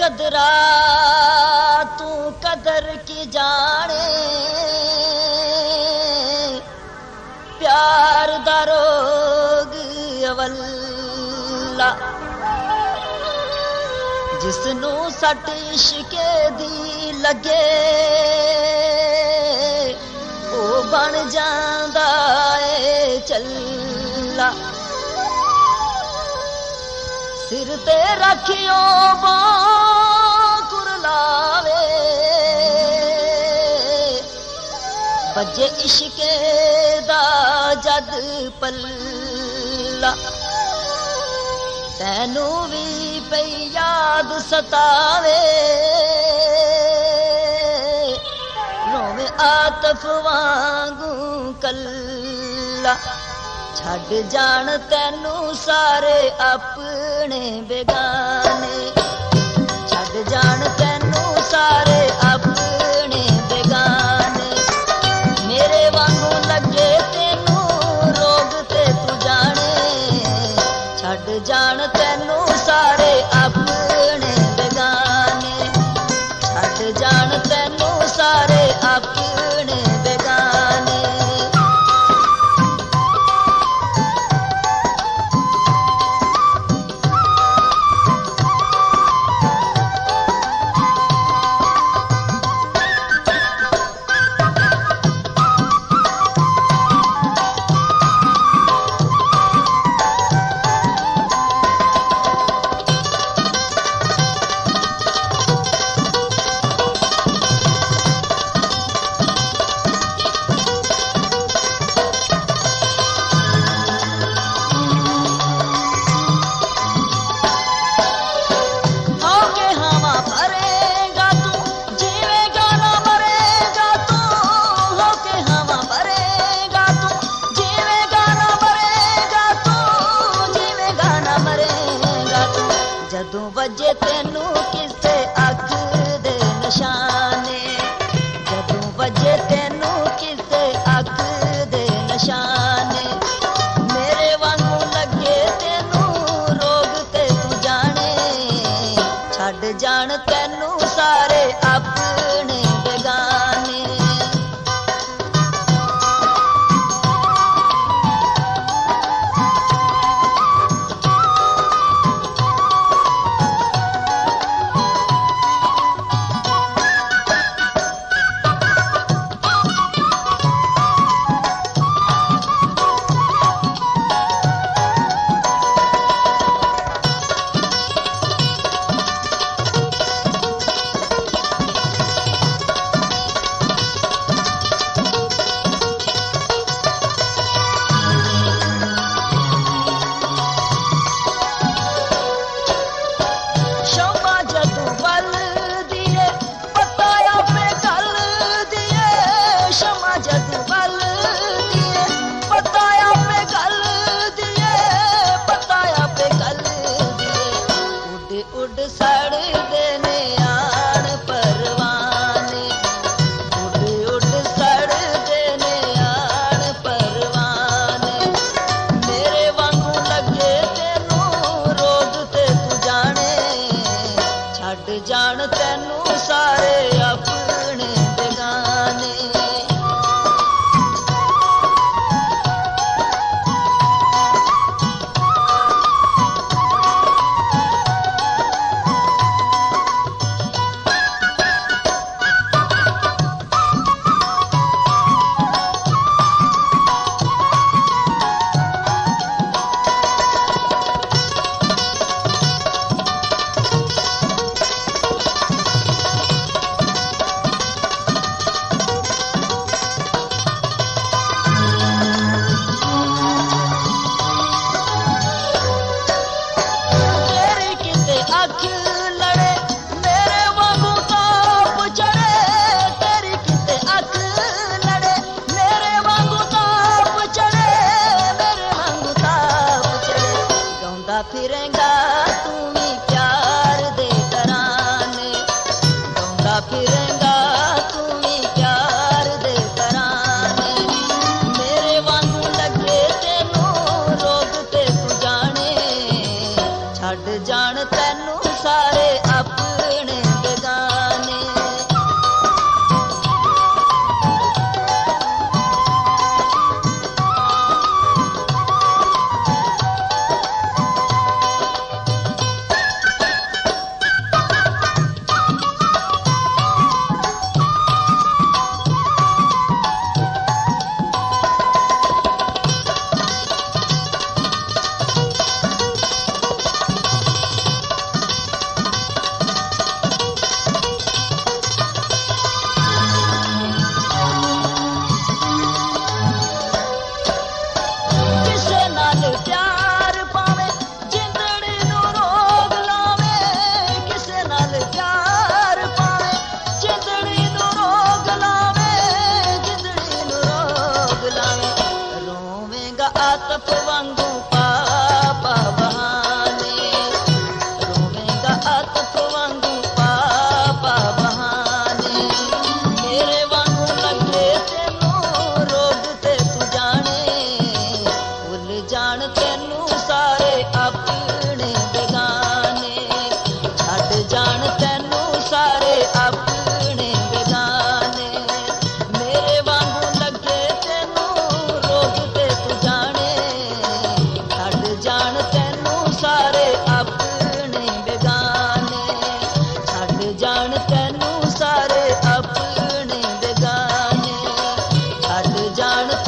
कदरा तू कदर की जाने, प्यार दा रोग अवल्ला जिसनू सट इश्के दी लगे ओ बन जांदा ए चल्ला। सिर ते रखियो बांकुर लावे बजे इश्के दा जद पल्ला। तैनू भी पई याद सतावे रोवे आतफ वांगू कल्ला। छड़ जान तैनू सारे अपने बेगाने, छड़ जान तैनू सारे अपने बेगाने। मेरे वांगू लगे तेनू रोग ते तू जाने, छड़ जान तैनू सारे अपने बेगाने, छड़ जान तैनू सारे अपने बेगाने। जदों वजे तेनू किसे अख दे निशाने, जदों वजे तेनू किसे अख दे निशाने। मेरे वांगू लगे तेनू रोग ते तू जाने, छड़ जान तेनू सारे अपने बेगाने।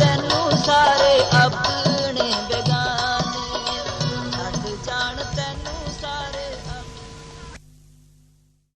तैनू सारे अब